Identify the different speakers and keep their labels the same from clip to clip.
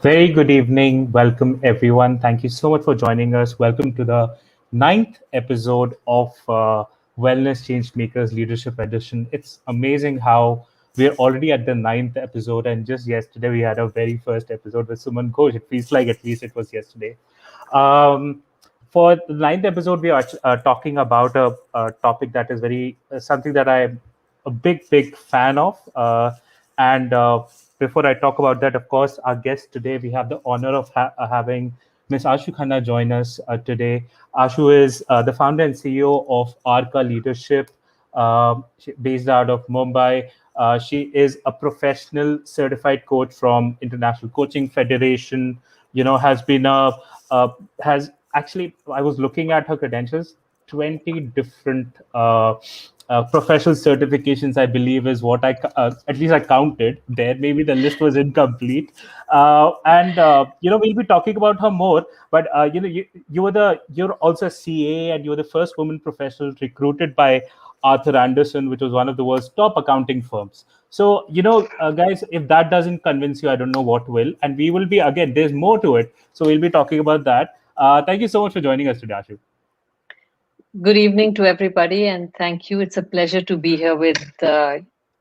Speaker 1: Very good evening. Welcome, everyone. Thank you so much for joining us. Welcome to the ninth episode of Wellness Changemakers Leadership Edition. It's amazing how we're already at the ninth episode, and just yesterday we had our very first episode with Suman Ghosh. It feels like at least it was yesterday. Um, for the ninth episode, we are talking about a topic that is very something that I'm a big fan of. And before I talk about that, of course, our guest today, we have the honor of having Ms. Ashu Khanna join us today. Ashu is the founder and CEO of Arka Leadership, based out of Mumbai. She is a professional certified coach from International Coaching Federation. Has been uh, has actually, I was looking at her credentials, 20 different professional certifications, I believe, is what at least I counted there. Maybe the list was incomplete. And we'll be talking about her more. But you're also a CA, and you were the first woman professional recruited by Arthur Anderson, which was one of the world's top accounting firms. So, guys, if that doesn't convince you, I don't know what will. And we will be, again, there's more to it. So we'll be talking about that. Thank you so much for joining us today, Ashu.
Speaker 2: Good evening to everybody, and thank you. It's a pleasure to be here with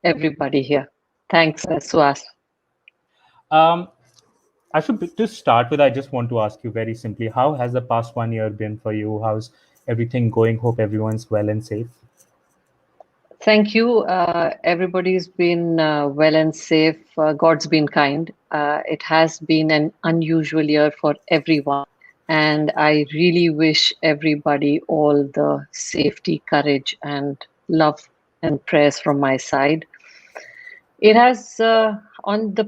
Speaker 2: everybody here. Thanks, Suhas.
Speaker 1: Um, Ashu, to start with, I just want to ask you very simply, how has the past 1 year been for you? How's everything going? Hope everyone's well and safe.
Speaker 2: Thank you. Everybody's been well and safe. God's been kind. It has been an unusual year for everyone. And I really wish everybody all the safety, courage, and love and prayers from my side. It has, on the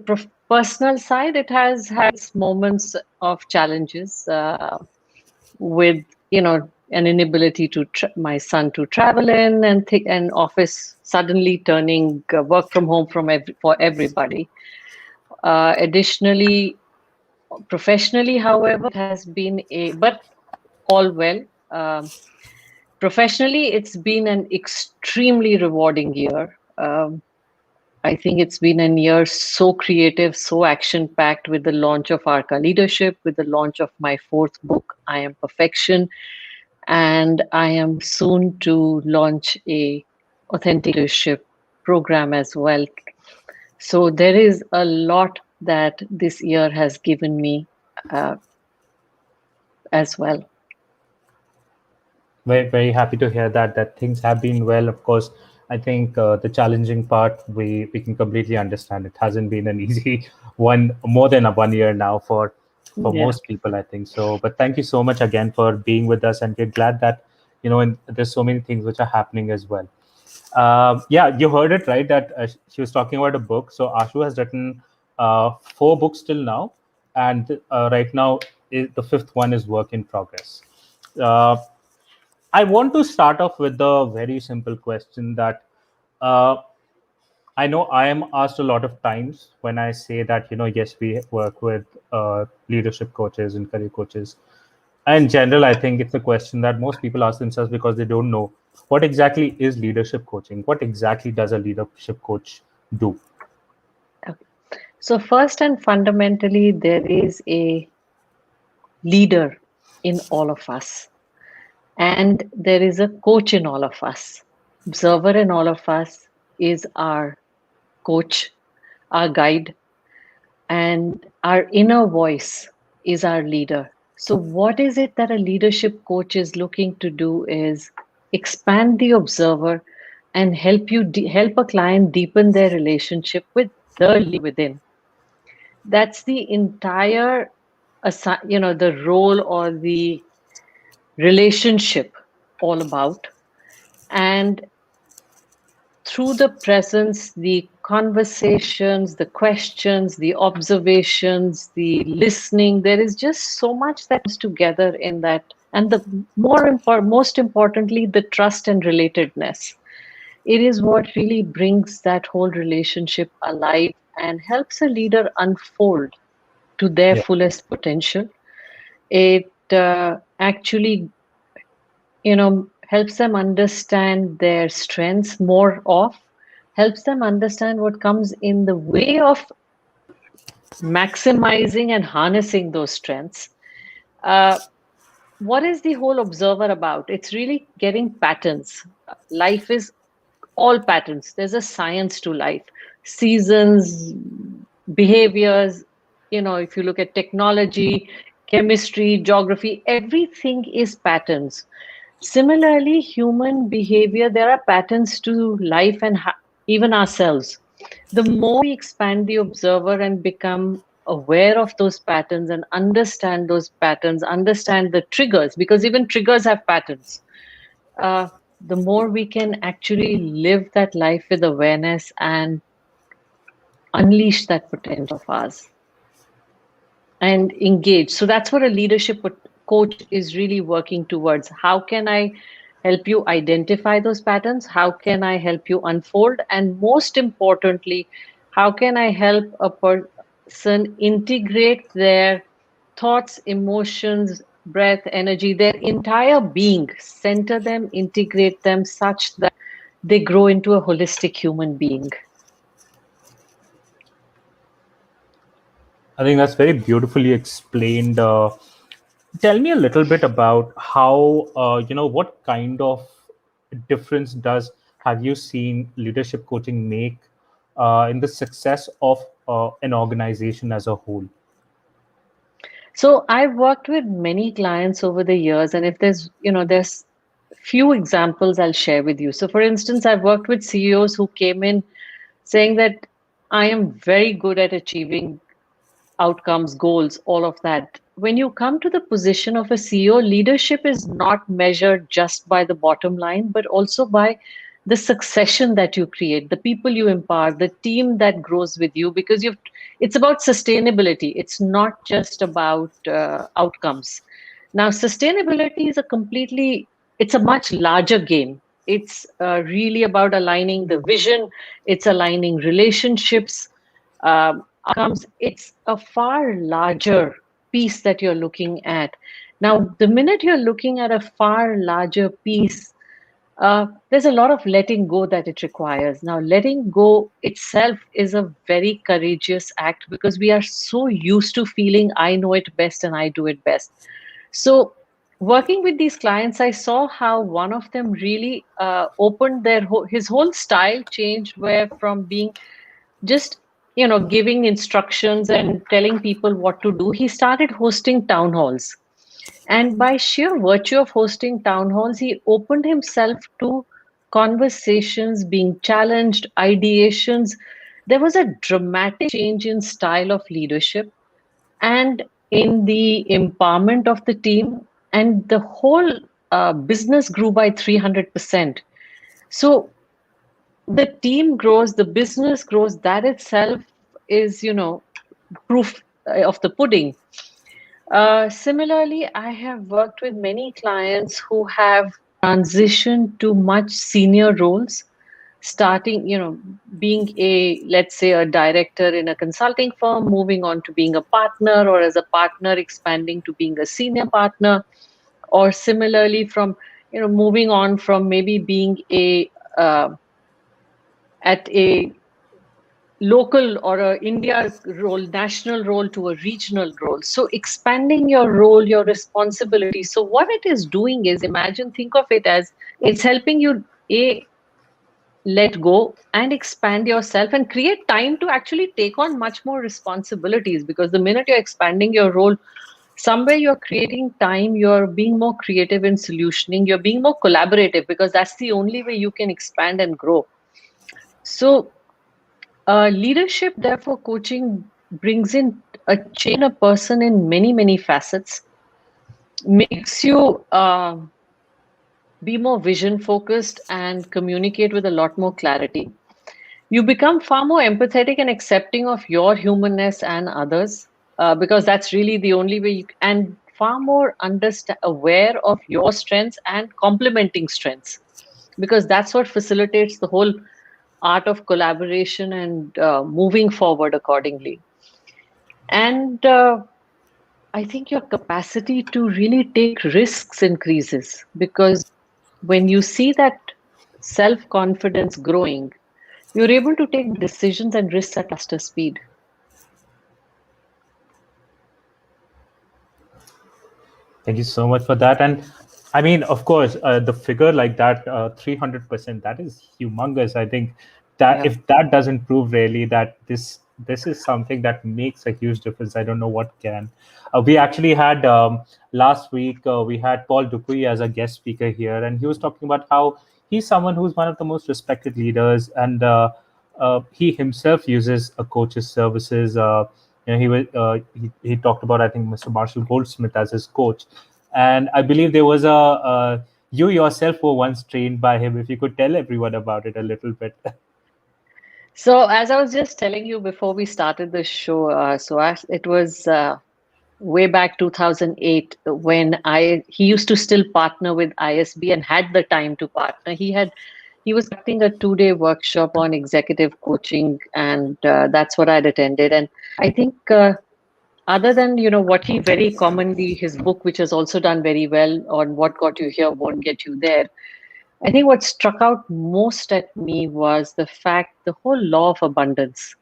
Speaker 2: personal side, it has had moments of challenges with, an inability to my son to travel in and office suddenly turning work from home for everybody. Additionally, professionally, however, it has been but all well. Professionally, it's been an extremely rewarding year. I think it's been a year so creative, so action-packed with the launch of Arka Leadership, with the launch of my fourth book, I Am Perfection, and I am soon to launch a authentic leadership program as well. So there is a lot that this year has given me as well.
Speaker 1: Very happy to hear that things have been well. Of course, I think the challenging part we can completely understand. It hasn't been an easy more than a 1 year now for
Speaker 2: Yeah.
Speaker 1: most people, I think so. But thank you so much again for being with us, and we're glad that and there's so many things which are happening as well. Yeah, you heard it right, that she was talking about a book. So Ashu has written 4 books till now, and right now the fifth one is work in progress. Uh, I want to start off with the very simple question that uh, I know I am asked a lot of times when I say that, yes, we work with leadership coaches and career coaches. In general, I think it's a question that most people ask themselves because they don't know what exactly is leadership coaching. What exactly does a leadership coach do?
Speaker 2: Okay. So first and fundamentally, there is a leader in all of us, and there is a coach in all of us. Observer in all of us is our coach, our guide, and our inner voice is our leader. So, what is it that a leadership coach is looking to do is expand the observer and help a client deepen their relationship with the leader within. That's the entire, the role or the relationship all about. And through the presence, the conversations, the questions, the observations, the listening, there is just so much that comes together in that. And the most importantly, the trust and relatedness. It is what really brings that whole relationship alive and helps a leader unfold to their
Speaker 1: Yeah.
Speaker 2: fullest potential. It actually, helps them understand their strengths more of, helps them understand what comes in the way of maximizing and harnessing those strengths. Uh, what is the whole observer about? It's really getting patterns. Life is all patterns. There's a science to life, seasons, behaviors. If you look at technology, chemistry, geography, everything is patterns. Similarly, human behavior, there are patterns to life and even ourselves. The more we expand the observer and become aware of those patterns and understand those patterns, understand the triggers, because even triggers have patterns, uh, the more we can actually live that life with awareness and unleash that potential of ours and engage. So that's what a leadership coach is really working towards. How can I help you identify those patterns? How can I help you unfold? And most importantly, how can I help a person integrate their thoughts, emotions, breath, energy, their entire being, center them, integrate them such that they grow into a holistic human being?
Speaker 1: I think that's very beautifully explained. Tell me a little bit about how, what kind of difference does have you seen leadership coaching make in the success of an organization as a whole?
Speaker 2: So I've worked with many clients over the years, and if there's few examples I'll share with you. So for instance, I've worked with CEOs who came in saying that I am very good at achieving outcomes, goals, all of that. When you come to the position of a CEO, leadership is not measured just by the bottom line, but also by the succession that you create, the people you empower, the team that grows with you, because it's about sustainability. It's not just about outcomes. Now, sustainability is it's a much larger game. It's really about aligning the vision, it's aligning relationships, outcomes. It's a far larger piece that you're looking at. Now, the minute you're looking at a far larger piece, there's a lot of letting go that it requires. Now, letting go itself is a very courageous act because we are so used to feeling I know it best and I do it best. So, working with these clients, I saw how one of them really opened his whole style changed, where from being just giving instructions and telling people what to do, he started hosting town halls. And by sheer virtue of hosting town halls, he opened himself to conversations, being challenged, ideations. There was a dramatic change in style of leadership and in the empowerment of the team, and the whole business grew by 300%. So the team grows, the business grows. That itself is, proof of the pudding. Similarly, I have worked with many clients who have transitioned to much senior roles, starting, being let's say, a director in a consulting firm, moving on to being a partner, or as a partner, expanding to being a senior partner, or similarly from, moving on from maybe being at a local or a India role, national role to a regional role. So expanding your role, your responsibility. So what it is doing is, imagine, think of it as it's helping you let go and expand yourself and create time to actually take on much more responsibilities, because the minute you're expanding your role, somewhere you're creating time, you're being more creative in solutioning, you're being more collaborative, because that's the only way you can expand and grow. So leadership, therefore, coaching brings in a person in many, many facets, makes you be more vision focused and communicate with a lot more clarity. You become far more empathetic and accepting of your humanness and others, because that's really the only way and far more aware of your strengths and complementing strengths, because that's what facilitates the whole art of collaboration and moving forward accordingly. And I think your capacity to really take risks increases, because when you see that self confidence growing, you're able to take decisions and risks at faster speed.
Speaker 1: Thank you so much for that. And I mean, of course, the figure like that, 300%, that is humongous. I think that
Speaker 2: Yeah.
Speaker 1: if that doesn't prove really that this is something that makes a huge difference, I don't know what can. We actually had last week we had Paul Dupuy as a guest speaker here, and he was talking about how he's someone who's one of the most respected leaders, and he himself uses a coach's services. He talked about, I think, Mr. Marshall Goldsmith as his coach, and I believe there was you yourself were once trained by him. If you could tell everyone about it a little bit.
Speaker 2: So, as I was just telling you before we started the show, it was way back 2008 when I he used to still partner with ISB and had the time to partner. He was conducting a 2-day workshop on executive coaching, and that's what I'd attended. And I think other than what he very commonly his book, which has also done very well on what got you here won't get you there. I think what struck out most at me was the fact, the whole law of abundance,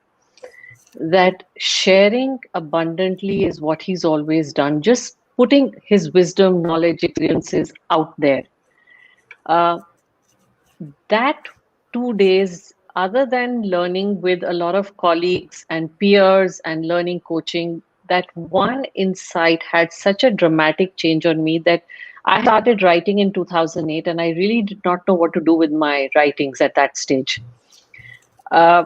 Speaker 2: that sharing abundantly is what he's always done, just putting his wisdom, knowledge, experiences out there. Uh, that 2 days, other than learning with a lot of colleagues and peers and learning coaching, that one insight had such a dramatic change on me that I started writing in 2008, and I really did not know what to do with my writings at that stage. Uh,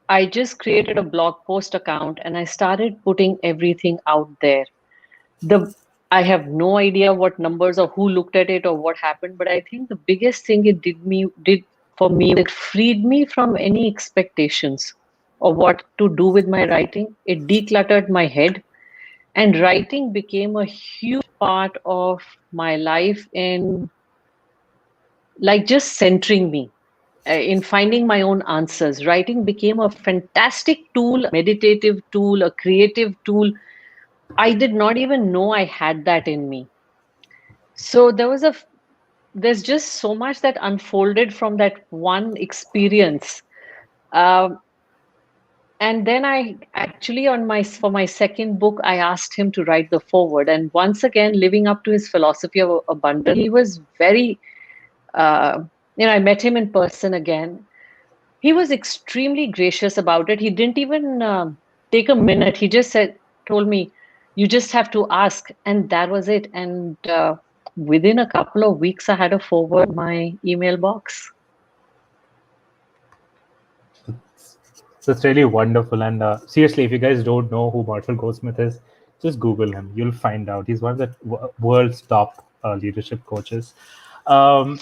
Speaker 2: I just created a blog post account and I started putting everything out there. The I have no idea what numbers or who looked at it or what happened, but I think the biggest thing it did for me, it freed me from any expectations of what to do with my writing. It decluttered my head, and writing became a huge part of my life in, like, just centering me in finding my own answers. Writing became a fantastic tool, a meditative tool, a creative tool. I did not even know I had that in me. So there's just so much that unfolded from that one experience. Um, and then I actually, on my for my second book, I asked him to write the foreword. And once again, living up to his philosophy of abundance, he was very, uh, I met him in person again. He was extremely gracious about it. He didn't even take a minute. He just told me, "You just have to ask," and that was it. And within a couple of weeks, I had a forward my email box.
Speaker 1: So it's really wonderful. And seriously, if you guys don't know who Marshall Goldsmith is, just Google him. You'll find out. He's one of the world's top leadership coaches. Um,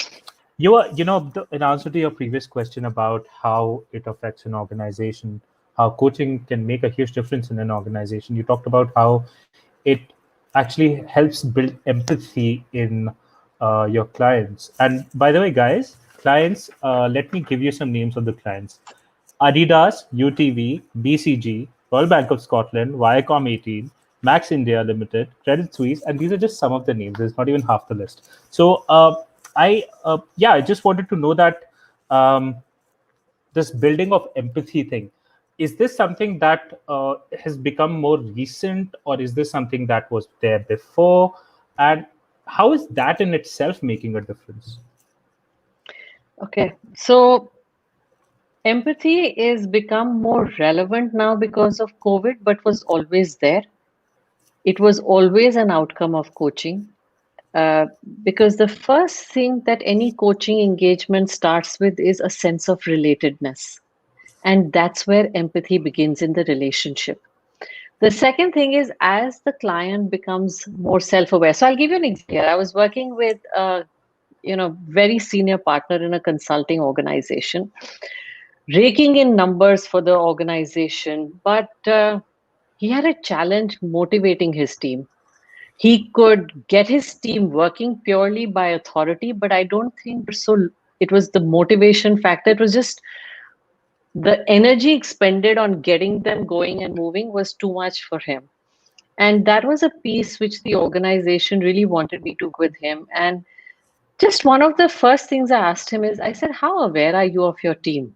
Speaker 1: in answer to your previous question about how it affects an organization, how coaching can make a huge difference in an organization, you talked about how it actually helps build empathy in your clients. And by the way, guys, clients, let me give you some names of the clients: Adidas, UTV, BCG, Royal Bank of Scotland, Viacom 18, Max India Limited, Credit Suisse, and these are just some of the names. There's not even half the list. So I just wanted to know that um, this building of empathy thing, is this something that has become more recent, or is this something that was there before? And how is that in itself making a difference?
Speaker 2: Okay, so empathy is become more relevant now because of COVID, but was always there. It was always an outcome of coaching. Uh, because the first thing that any coaching engagement starts with is a sense of relatedness. And that's where empathy begins in the relationship. The second thing is, as the client becomes more self-aware. So I'll give you an example here. I was working with a very senior partner in a consulting organization, raking in numbers for the organization, but he had a challenge motivating his team. He could get his team working purely by authority, but I don't think it was the motivation factor. It was just the energy expended on getting them going and moving was too much for him. And that was a piece which the organization really wanted me to with him. And just one of the first things I asked him is, I said, how aware are you of your team?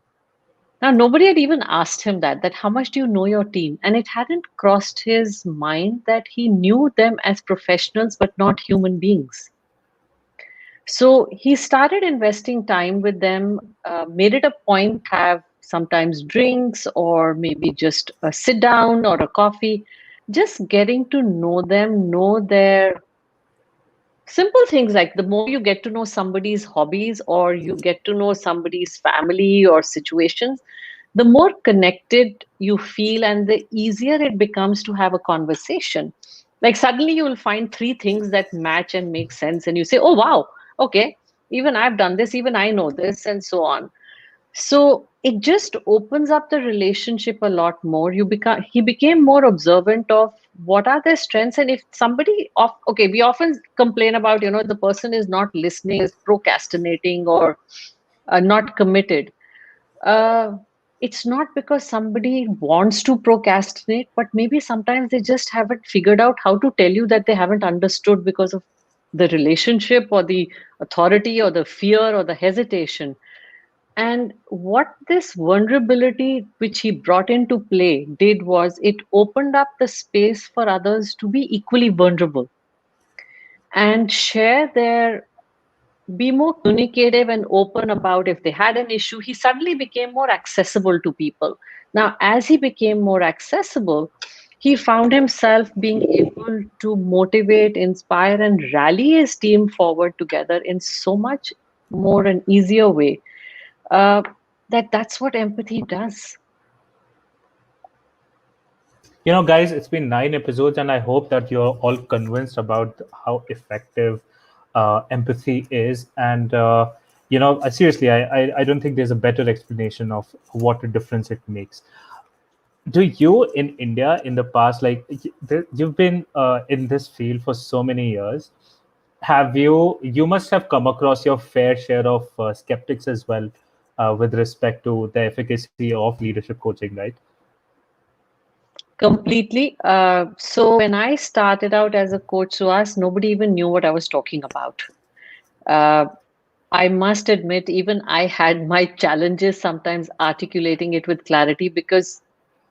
Speaker 2: Now, nobody had even asked him that how much do you know your team? And it hadn't crossed his mind that he knew them as professionals, but not human beings. So he started investing time with them, made it a point to have sometimes drinks or maybe just a sit down or a coffee, just getting to know them, know their simple things. Like the more you get to know somebody's hobbies or you get to know somebody's family or situations, the more connected you feel and the easier it becomes to have a conversation. Like suddenly you will find three things that match and make sense, and you say, oh, wow, okay, even I've done this, even I know this, and so on. So it just opens up the relationship a lot more. He became more observant of what are their strengths, and if somebody of okay, we often complain about, the person is not listening, is procrastinating, or not committed. uh, it's not because somebody wants to procrastinate, but maybe sometimes they just haven't figured out how to tell you that they haven't understood because of the relationship or the authority or the fear or the hesitation. And what this vulnerability, which he brought into play, did was it opened up the space for others to be equally vulnerable and share their be more communicative and open about if they had an issue. He suddenly became more accessible to people. Now, as he became more accessible, he found himself being able to motivate, inspire, and rally his team forward together in so much more an easier way. uh, that's what empathy does.
Speaker 1: Guys, it's been 9 episodes, and I hope that you're all convinced about how effective empathy is. And seriously, I don't think there's a better explanation of what a difference it makes. Do you in India in the past, like you've been in this field for so many years, have you must have come across your fair share of skeptics as well with respect to the efficacy of leadership coaching, right?
Speaker 2: Completely. So when I started out as a coach to us, nobody even knew what I was talking about. uh, I must admit, even I had my challenges sometimes articulating it with clarity because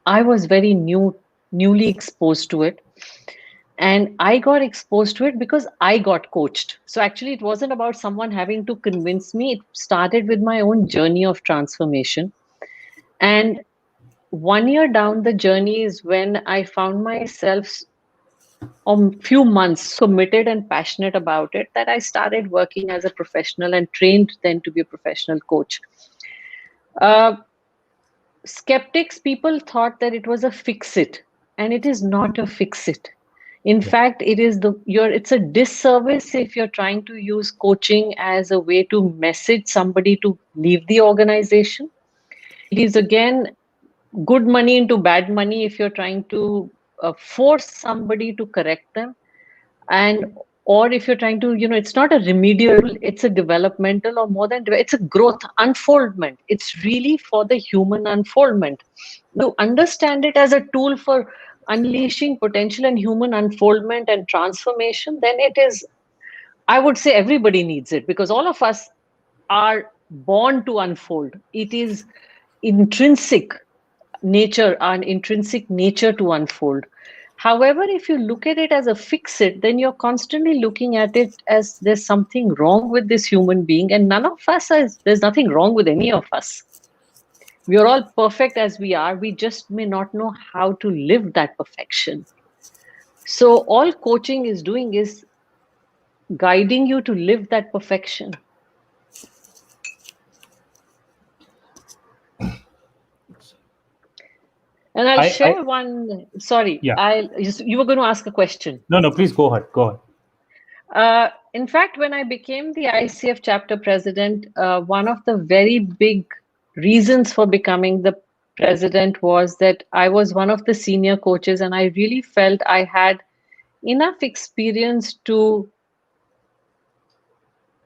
Speaker 2: I was very newly exposed to it. And I got exposed to it because I got coached. So actually, it wasn't about someone having to convince me. It started with my own journey of transformation. And 1 year down the journey is when I found myself a few months so committed and passionate about it that I started working as a professional and trained then to be a professional coach. Uh, Skeptics, people thought that it was a fix it, and it is not a fix it. In
Speaker 1: Yeah.
Speaker 2: fact, it's a disservice if you're trying to use coaching as a way to message somebody to leave the organization. It is again good money into bad money if you're trying to force somebody to correct them. And or if you're trying to, it's not a remedial, it's a developmental, or more than it's a growth unfoldment. It's really for the human unfoldment. You understand it as a tool for unleashing potential and human unfoldment and transformation, then it is, I would say, everybody needs it because all of us are born to unfold. It is intrinsic our intrinsic nature to unfold. However, if you look at it as a fix it, then you're constantly looking at it as there's something wrong with this human being, and none of us there's nothing wrong with any of us. We are all perfect as we are. We just may not know how to live that perfection. So, all coaching is doing is guiding you to live that perfection. And I'll
Speaker 1: I
Speaker 2: share one. Sorry,
Speaker 1: Yeah.
Speaker 2: you were going to ask a question.
Speaker 1: No, no, please go ahead. Go ahead.
Speaker 2: In fact, when I became the ICF chapter president, one of the very big reasons for becoming the president was that I was one of the senior coaches, and I really felt I had enough experience to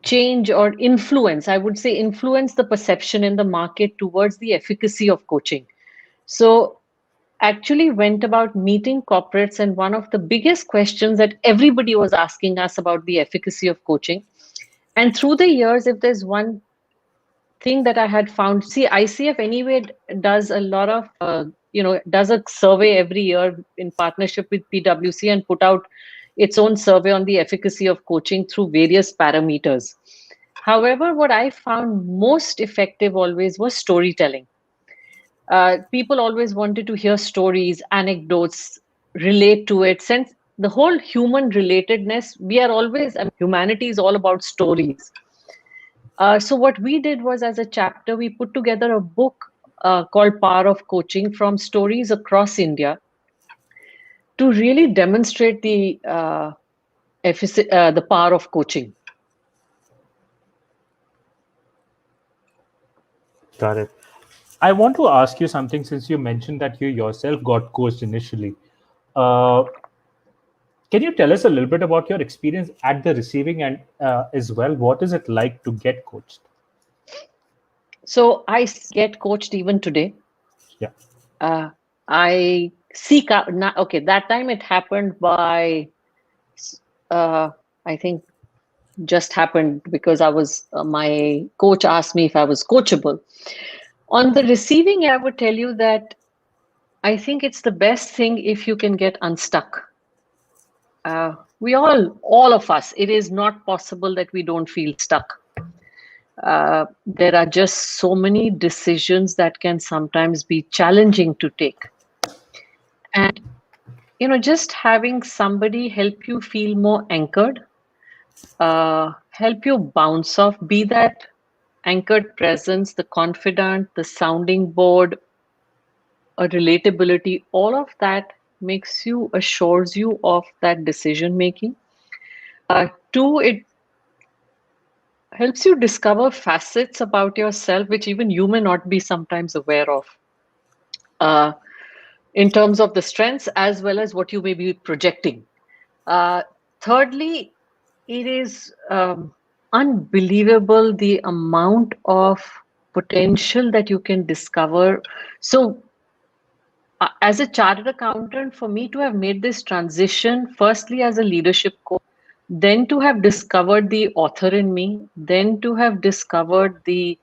Speaker 2: change or influence, I would say, influence the perception in the market towards the efficacy of coaching. So, actually went about meeting corporates, and one of the biggest questions that everybody was asking us about the efficacy of coaching. And through the years, if there's one thing that I had found. See, ICF anyway does a lot of, does a survey every year in partnership with PwC and put out its own survey on the efficacy of coaching through various parameters. However, what I found most effective always was storytelling. People always wanted to hear stories, anecdotes, relate to it. Since the whole human relatedness, we are always, I mean, humanity is all about stories. So what we did was, as a chapter, we put together a book called Power of Coaching from stories across India to really demonstrate the power of coaching.
Speaker 1: Got it. I want to ask you something since you mentioned that you yourself got coached initially. Uh, can you tell us a little bit about your experience at the receiving end as well? What is it like to get coached?
Speaker 2: So I get coached even today.
Speaker 1: Yeah.
Speaker 2: I seek out. Okay, that time it happened by, I think, just happened because I was my coach asked me if I was coachable. On the receiving, I would tell you that I think it's the best thing if you can get unstuck. All of us, it is not possible that we don't feel stuck. There are just so many decisions that can sometimes be challenging to take. And, just having somebody help you feel more anchored, help you bounce off, be that anchored presence, the confidant, the sounding board, a relatability, all of that makes you, assures you of that decision making. Two, it helps you discover facets about yourself which even you may not be sometimes aware of, uh, in terms of the strengths as well as what you may be projecting. Thirdly, it is unbelievable the amount of potential that you can discover. So, as a chartered accountant, for me to have made this transition, firstly as a leadership coach, then to have discovered the author in me, then to have discovered the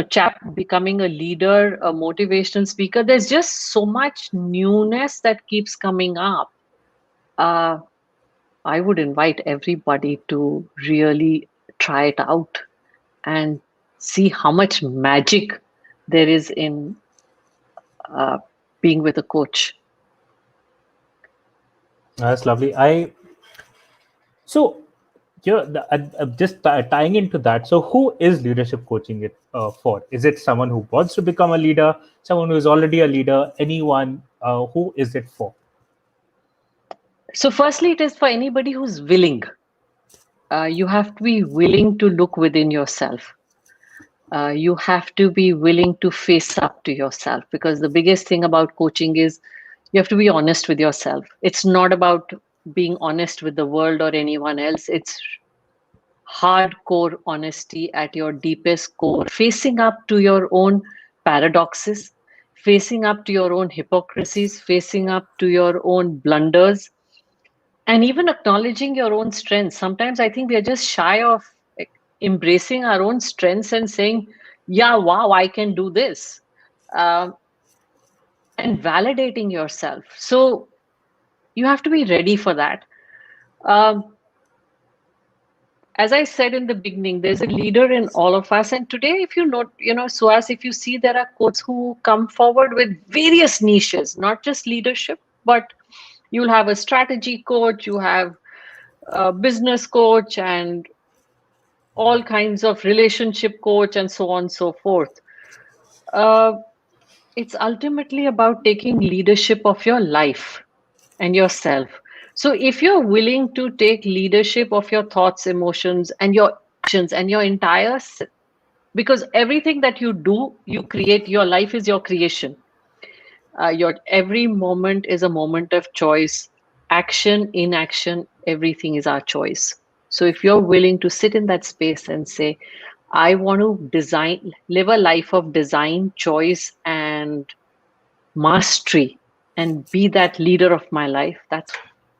Speaker 2: chap becoming a leader, a motivational speaker, there's just so much newness that keeps coming up. uh, I would invite everybody to really try it out and see how much magic there is in uh, being with a coach.
Speaker 1: That's lovely. So just tying into that. So, who is leadership coaching it for? Is it someone who wants to become a leader, someone who is already a leader, anyone? Who is it for?
Speaker 2: So firstly, it is for anybody who's willing. You have to be willing to look within yourself. You have to be willing to face up to yourself, because the biggest thing about coaching is you have to be honest with yourself. It's not about being honest with the world or anyone else. It's hardcore honesty at your deepest core, facing up to your own paradoxes, facing up to your own hypocrisies, facing up to your own blunders, and even acknowledging your own strengths. Sometimes I think we are just shy of embracing our own strengths and saying, yeah, wow, I can do this, um, and validating yourself. So you have to be ready for that. um, as I said in the beginning, there's a leader in all of us. And today, if you note, Suhas, if you see, there are coaches who come forward with various niches, not just leadership, but you'll have a strategy coach, you have a business coach, and all kinds of relationship coach, and so on and so forth. Uh, it's ultimately about taking leadership of your life and yourself. So if you're willing to take leadership of your thoughts, emotions, and your actions and your entire, because everything that you do, you create. Your life is your creation. Your every moment is a moment of choice. Action, inaction, everything is our choice. So if you're willing to sit in that space and say, I want to live a life of design, choice, and mastery, and be that leader of my life, that's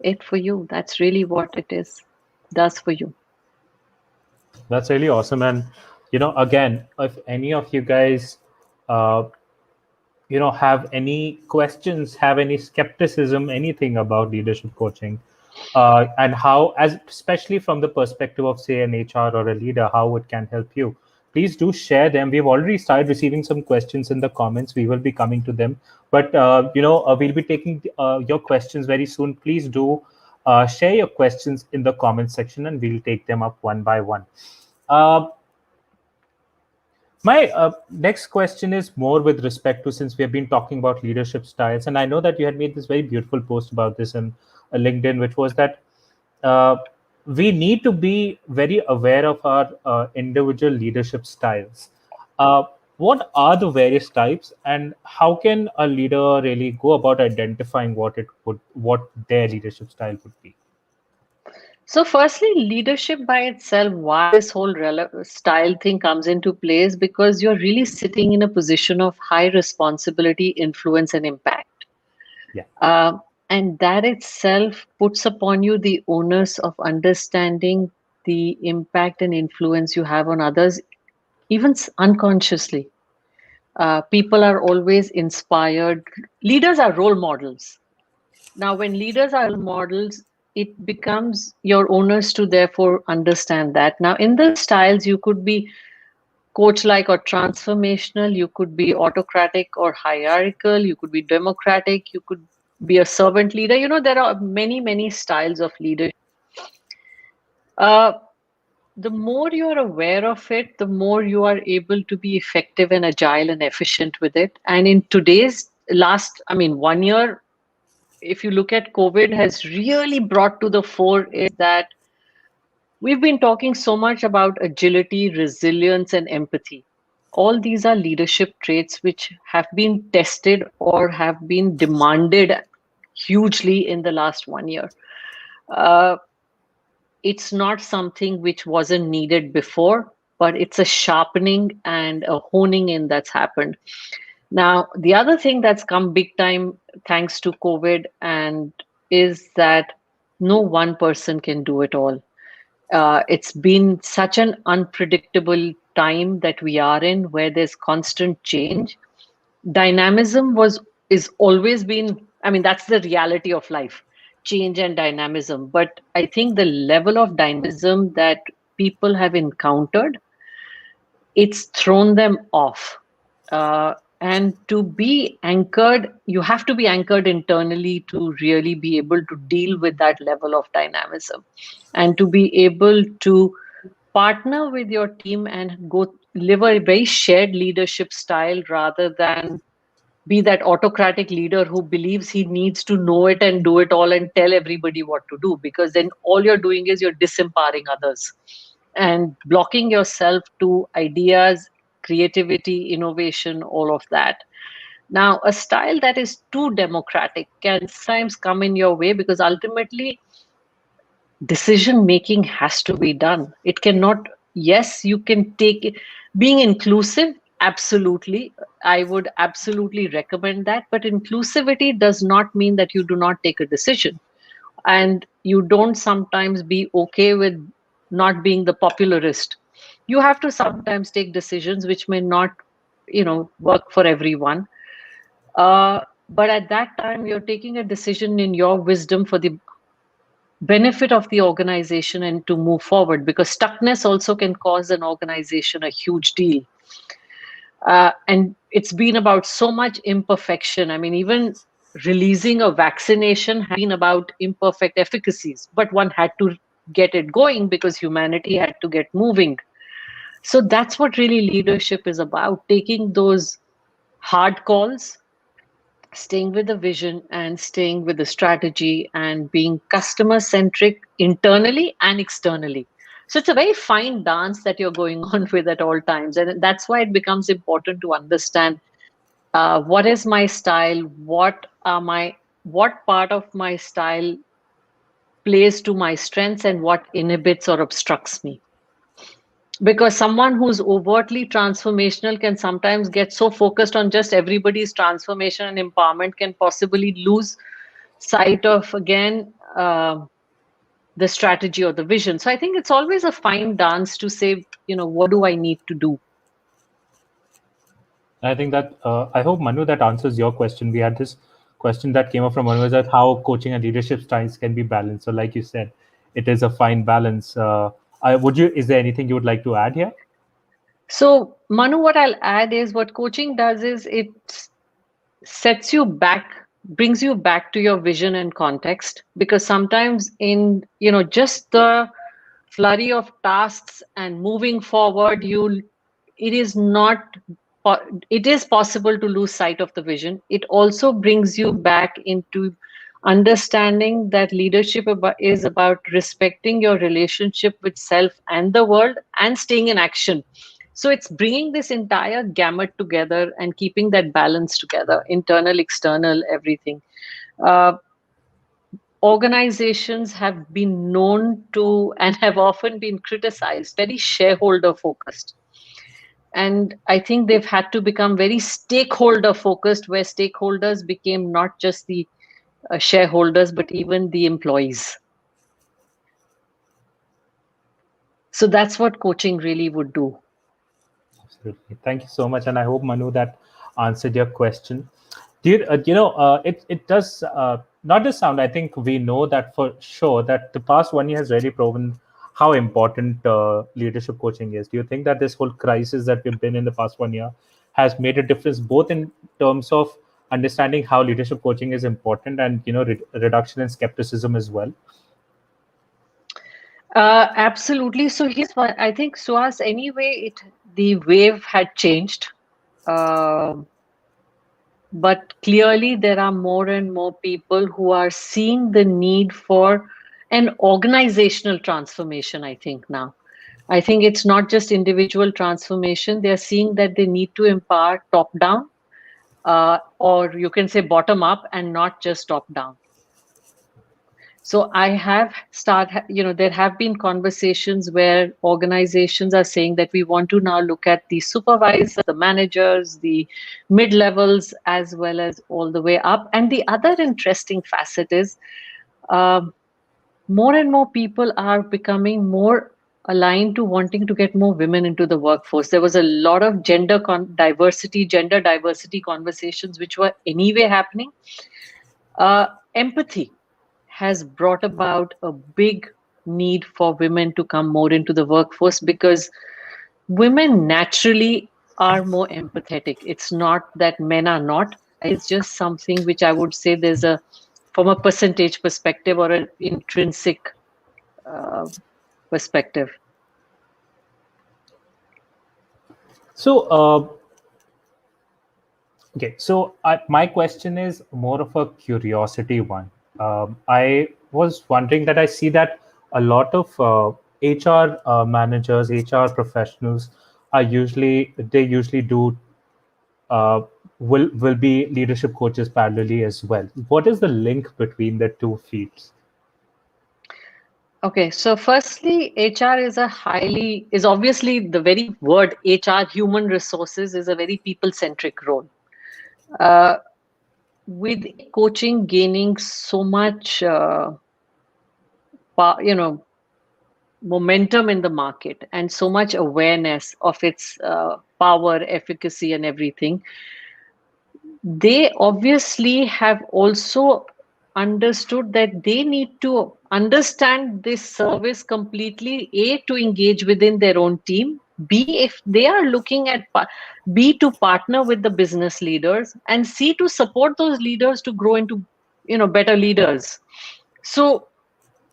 Speaker 2: it for you. That's really what it is, does for you.
Speaker 1: That's really awesome. And Again, if any of you guys, uh, have any questions, have any skepticism, anything about leadership coaching, and how, as especially from the perspective of say an HR or a leader, how it can help you, please do share them. We've already started receiving some questions in the comments. We will be coming to them, but we'll be taking your questions very soon. Please do share your questions in the comment section, and we'll take them up one by one. uh, my next question is more with respect to, since we have been talking about leadership styles, and I know that you had made this very beautiful post about this in LinkedIn, which was that uh, we need to be very aware of our individual leadership styles. Uh, what are the various types, and how can a leader really go about identifying what their leadership style would be?
Speaker 2: So, firstly, leadership by itself, why this whole style thing comes into place, because you're really sitting in a position of high responsibility, influence, and impact.
Speaker 1: Yeah.
Speaker 2: Uh, and that itself puts upon you the onus of understanding the impact and influence you have on others, even unconsciously. People are always inspired. Leaders are role models. Now, when leaders are models, it becomes your onus to therefore understand that. Now, in the styles, you could be coach like or transformational, you could be autocratic or hierarchical, you could be democratic, you could be a servant leader. There are many, many styles of leadership. Uh, the more you are aware of it, the more you are able to be effective and agile and efficient with it. And in today's I mean, 1 year, if you look at COVID, has really brought to the fore is that we've been talking so much about agility, resilience, and empathy. All these are leadership traits which have been tested or have been demanded hugely in the last 1 year. Uh, it's not something which wasn't needed before, but it's a sharpening and a honing in that's happened. Now, the other thing that's come big time thanks to COVID and is that no one person can do it all. It's been such an unpredictable time that we are in where there's constant change. Dynamism was is always been, I mean, that's the reality of life, change and dynamism. But I think the level of dynamism that people have encountered, it's thrown them off. And to be anchored, you have to be anchored internally to really be able to deal with that level of dynamism and to be able to partner with your team and go live a very shared leadership style rather than be that autocratic leader who believes he needs to know it and do it all and tell everybody what to do, because then all you're doing is you're disempowering others and blocking yourself to ideas, creativity, innovation, all of that. Now, a style that is too democratic can sometimes come in your way because ultimately decision making has to be done. It cannot, yes, you can take it. Being inclusive, absolutely. I would absolutely recommend that. But inclusivity does not mean that you do not take a decision. And you don't sometimes be okay with not being the popularist. You have to sometimes take decisions which may not, work for everyone. But at that time, you're taking a decision in your wisdom for the benefit of the organization and to move forward, because stuckness also can cause an organization a huge deal. And it's been about so much imperfection. I mean, even releasing a vaccination has been about imperfect efficacies, but one had to get it going because humanity had to get moving. So that's what really leadership is about, taking those hard calls, staying with the vision and staying with the strategy and being customer centric internally and externally. So it's a very fine dance that you're going on with at all times. And that's why it becomes important to understand what is my style, what part of my style plays to my strengths and what inhibits or obstructs me. Because someone who's overtly transformational can sometimes get so focused on just everybody's transformation and empowerment, can possibly lose sight of, again, the strategy or the vision. So I think it's always a fine dance to say, what do I need to do?
Speaker 1: I think that I hope Manu that answers your question. We had this question that came up from Manu, is that how coaching and leadership styles can be balanced. So, like you said, it is a fine balance. Would you? Is there anything you would like to add here?
Speaker 2: So, Manu, what I'll add is what coaching does is it sets you back, brings you back to your vision and context, because sometimes in just the flurry of tasks and moving forward, it is not it is possible to lose sight of the vision. It also brings you back into understanding that leadership is about respecting your relationship with self and the world and staying in action. So it's bringing this entire gamut together and keeping that balance together, internal, external, everything. uh, Organizations have been known to and have often been criticized very shareholder focused, and I think they've had to become very stakeholder focused, where stakeholders became not just the shareholders but even the employees. So that's what coaching really would do.
Speaker 1: Absolutely. Thank you so much, and I hope Manu that answered your question. It does not just sound. I think we know that for sure that the past 1 year has really proven how important leadership coaching is. Do you think that this whole crisis that we've been in the past 1 year has made a difference, both in terms of understanding how leadership coaching is important and reduction in skepticism as well?
Speaker 2: Absolutely. So here's what I think, Suhas, anyway, the wave had changed. Um but clearly, there are more and more people who are seeing the need for an organizational transformation, I think, now. I think it's not just individual transformation. They're seeing that they need to empower top down, or you can say bottom up, and not just top down. So there have been conversations where organizations are saying that we want to now look at the supervisors, the managers, the mid levels, as well as all the way up. And the other interesting facet is um, more and more people are becoming more aligned to wanting to get more women into the workforce. There was a lot of gender diversity conversations which were anyway happening. Empathy has brought about a big need for women to come more into the workforce, because women naturally are more empathetic. It's not that men are not, it's just something which I would say there's from a percentage perspective or an intrinsic uh, perspective.
Speaker 1: So, okay, so my question is more of a curiosity one. I was wondering that I see that a lot of HR managers, HR professionals they usually do uh, will be leadership coaches parallelly as well. What is the link between the two fields?
Speaker 2: Okay, so firstly, HR is obviously the very word HR, human resources, is a very people centric role. Uh, with coaching gaining so much you know momentum in the market and so much awareness of its power, efficacy, and everything, they obviously have also understood that they need to understand this service completely, a, to engage within their own team, b, if they are looking at b, to partner with the business leaders, and c, to support those leaders to grow into better leaders. So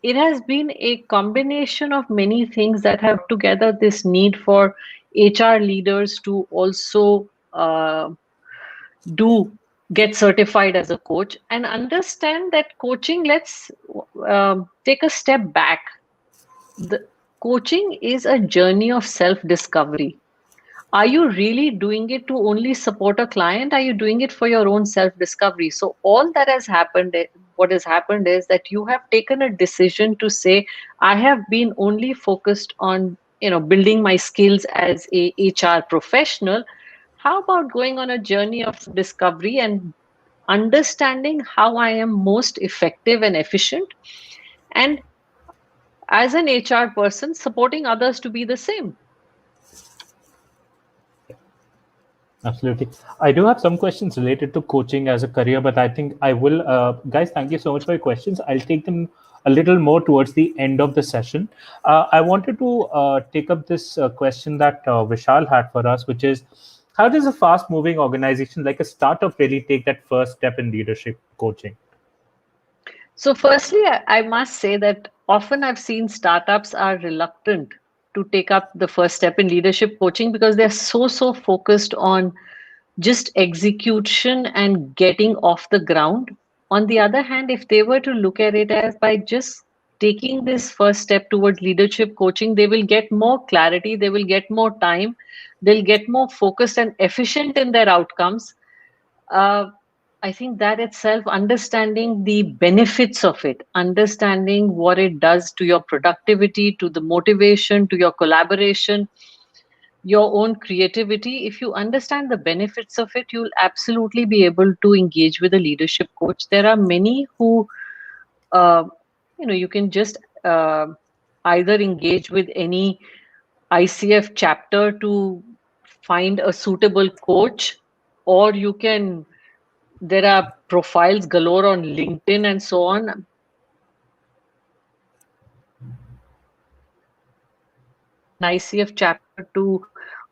Speaker 2: it has been a combination of many things that have together this need for HR leaders to also do get certified as a coach and understand that coaching, let's take a step back. The coaching is a journey of self discovery. Are you really doing it to only support a client? Are you doing it for your own self discovery? So all that has happened, what has happened is that you have taken a decision to say, I have been only focused on building my skills as a HR professional. How about going on a journey of discovery and understanding how I am most effective and efficient? And as an HR person, supporting others to be the same.
Speaker 1: Absolutely. I do have some questions related to coaching as a career, but I think I will, guys, thank you so much for your questions. I'll take them a little more towards the end of the session. I wanted to take up this question that Vishal had for us, which is how does a fast moving organization like a startup really take that first step in leadership coaching?
Speaker 2: So, firstly, I must say that often I've seen startups are reluctant to take up the first step in leadership coaching because they're so focused on just execution and getting off the ground. On the other hand, if they were to look at it as by just taking this first step towards leadership coaching, they will get more clarity, they will get more time, they'll get more focused and efficient in their outcomes. uh, I think that itself, understanding the benefits of it, understanding what it does to your productivity, to the motivation, to your collaboration, your own creativity, if you understand the benefits of it, you'll absolutely be able to engage with a leadership coach. There are many who, uh, you can just either engage with any ICF chapter to find a suitable coach, or you can, there are profiles galore on LinkedIn and so on. An ICF chapter to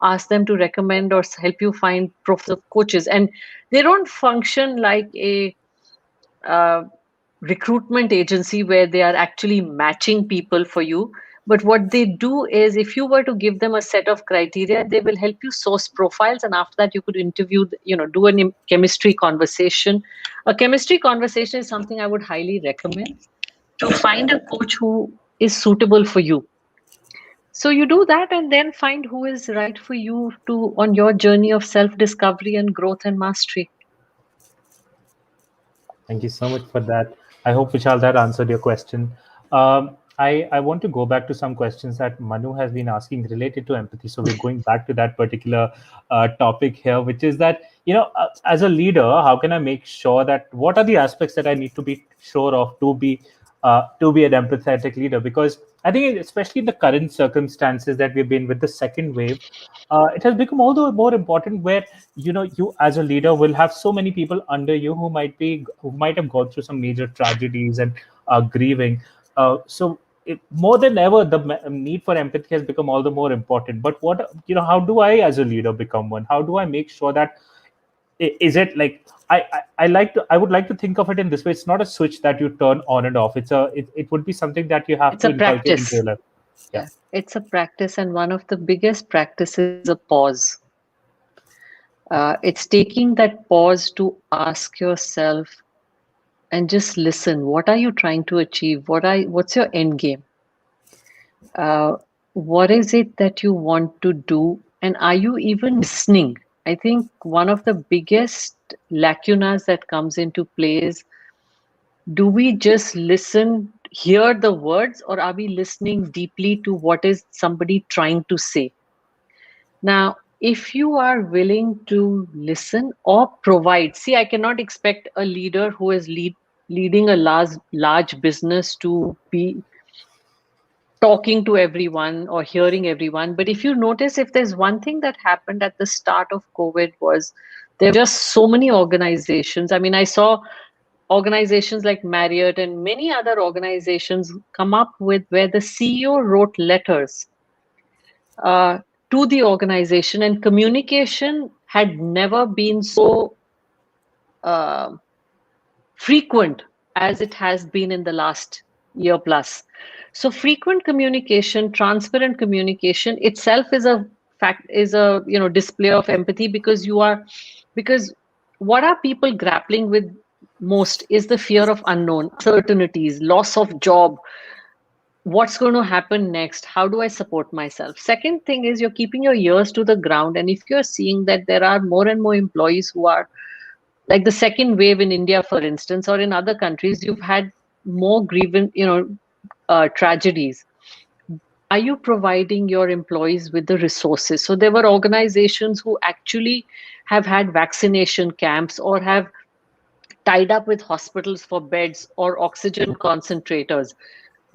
Speaker 2: ask them to recommend or help you find profiles of coaches. And they don't function like a uh, recruitment agency where they are actually matching people for you. But what they do is, if you were to give them a set of criteria, they will help you source profiles, and after that, you could interview, do a chemistry conversation. A chemistry conversation is something I would highly recommend to find a coach who is suitable for you. So you do that and then find who is right for you to on your journey of self discovery and growth and mastery.
Speaker 1: Thank you so much for that. I hope, Vishal, that answered your question. I want to go back to some questions that Manu has been asking related to empathy. So we're going back to that particular topic here, which is that, as a leader, how can I make sure that what are the aspects that I need to be sure of to be an empathetic leader? Because I think, especially in the current circumstances that we've been with the second wave, it has become all the more important where you as a leader will have so many people under you who might have gone through some major tragedies and grieving. So more than ever, the need for empathy has become all the more important. But how do I, as a leader, become one? How do I make sure that is it like I would like to think of it in this way. It's not a switch that you turn on and off. It would be something that you have
Speaker 2: It's
Speaker 1: to
Speaker 2: a
Speaker 1: inculcate into
Speaker 2: practice.
Speaker 1: your life. Yeah.
Speaker 2: Yeah, it's a practice, and one of the biggest practices is a pause. It's taking that pause to ask yourself and just listen. What are you trying to achieve? What's your end game? Uh, what is it that you want to do? And are you even listening? I think one of the biggest lacunas that comes into play is, do we just listen, hear the words, or are we listening deeply to what is somebody trying to say? Now, if you are willing to listen or provide, see, I cannot expect a leader who is leading a large business to be talking to everyone or hearing everyone. But if you notice, if there's one thing that happened at the start of COVID was there were just so many organizations. I mean, I saw organizations like Marriott and many other organizations come up with where the CEO wrote letters uh, to the organization, and communication had never been so uh, frequent as it has been in the last year plus. So frequent communication, transparent communication itself is a fact, is a display of empathy, because what are people grappling with most is the fear of unknown, uncertainties, loss of job, what's going to happen next, how do I support myself. Second thing is, you're keeping your ears to the ground, and if you're seeing that there are more and more employees who are like the second wave in India, for instance, or in other countries, you've had more grievance, tragedies. Are you providing your employees with the resources? So there were organizations who actually have had vaccination camps or have tied up with hospitals for beds or oxygen concentrators.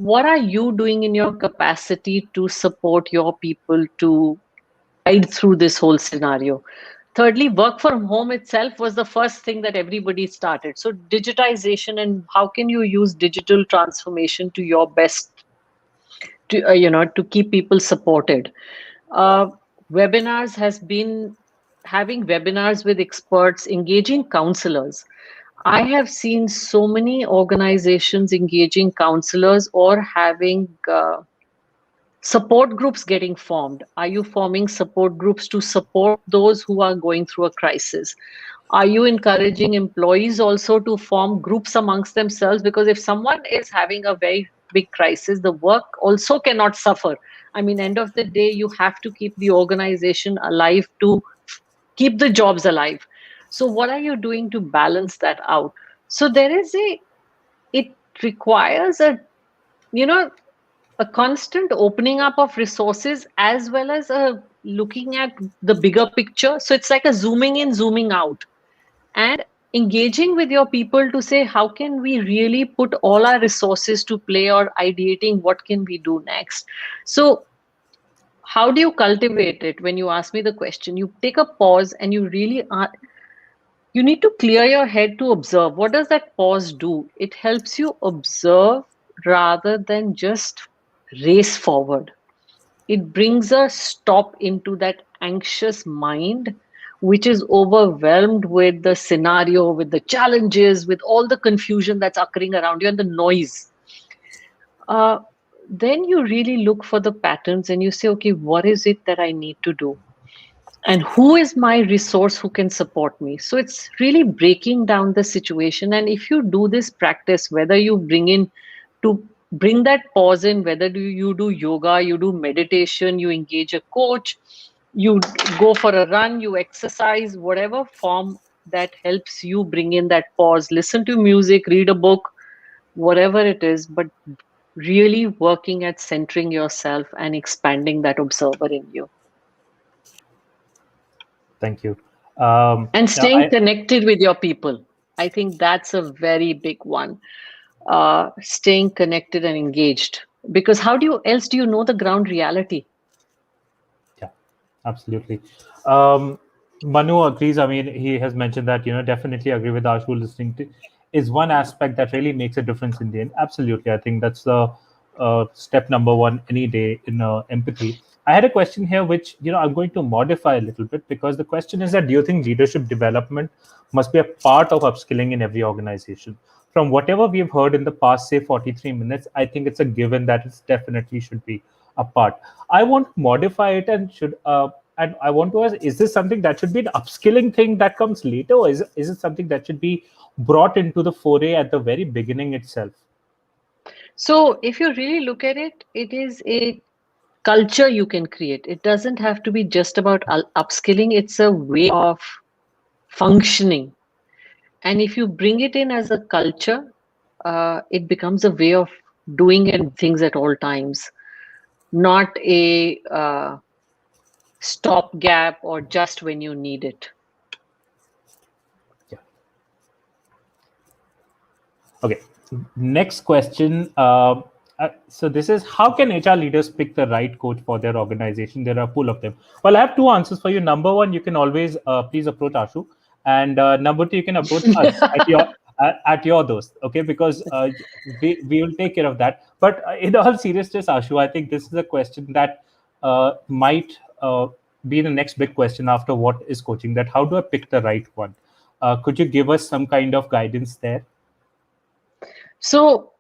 Speaker 2: what are you doing in your capacity to support your people to guide through this whole scenario? Thirdly, work from home itself was the first thing that everybody started. So digitization, and how can you use digital transformation to your best to to keep people supported. uh, Webinars has been having webinars with experts, engaging counselors. I have seen so many organizations engaging counselors or having support groups getting formed. Are you forming support groups to support those who are going through a crisis? Are you encouraging employees also to form groups amongst themselves? Because if someone is having a very big crisis, the work also cannot suffer. I mean, end of the day, you have to keep the organization alive to keep the jobs alive. So what are you doing to balance that out? So there is a, it requires a, you know, a constant opening up of resources, as well as a looking at the bigger picture. So it's like a zooming in, zooming out, and engaging with your people to say, how can we really put all our resources to play, or ideating what can we do next. So how do you cultivate it? When you ask me the question, you take a pause and you really are, you need to clear your head to observe. What does that pause do? It helps you observe rather than just race forward. It brings a stop into that anxious mind, which is overwhelmed with the scenario, with the challenges, with all the confusion that's occurring around you and the noise. uh, then you really look for the patterns and you say, okay, what is it that I need to do, and who is my resource who can support me. So it's really breaking down the situation. And if you do this practice, whether you bring in to bring that pause in, whether you do yoga, you do meditation, you engage a coach, you go for a run, you exercise, whatever form that helps you bring in that pause, listen to music, read a book, whatever it is, but really working at centering yourself and expanding that observer in you.
Speaker 1: Thank you.
Speaker 2: And
Speaker 1: Now,
Speaker 2: staying connected with your people. I think that's a very big one. Staying connected and engaged. Because how do you else do you know the ground reality?
Speaker 1: yeah, absolutely. Um, Manu agrees. I mean, he has mentioned that, definitely agree with Ashu. Listening to is one aspect that really makes a difference in the end. Absolutely. I think that's the step number one any day in empathy. I had a question here, which, I'm going to modify a little bit, because the question is that, do you think leadership development must be a part of upskilling in every organization? From whatever we've heard in the past, say 43 minutes, I think it's a given that it definitely should be a part. I want to modify it, and I want to ask: is this something that should be an upskilling thing that comes later, or is it something that should be brought into the foray at the very beginning itself?
Speaker 2: So if you really look at it, it is a culture you can create. It doesn't have to be just about upskilling. It's a way of functioning. And if you bring it in as a culture, it becomes a way of doing and things at all times, not a stopgap or just when you need it.
Speaker 1: Yeah. Okay. Next question. So this is, how can HR leaders pick the right coach for their organization? There are a pool of them. Well, I have two answers for you. Number one, you can always please approach Ashu, and number two, you can approach us at your dose. Okay, because we will take care of that. But in all seriousness, Ashu, I think this is a question that might be the next big question after what is coaching. That how do I pick the right one? Could you give us some kind of guidance there?
Speaker 2: So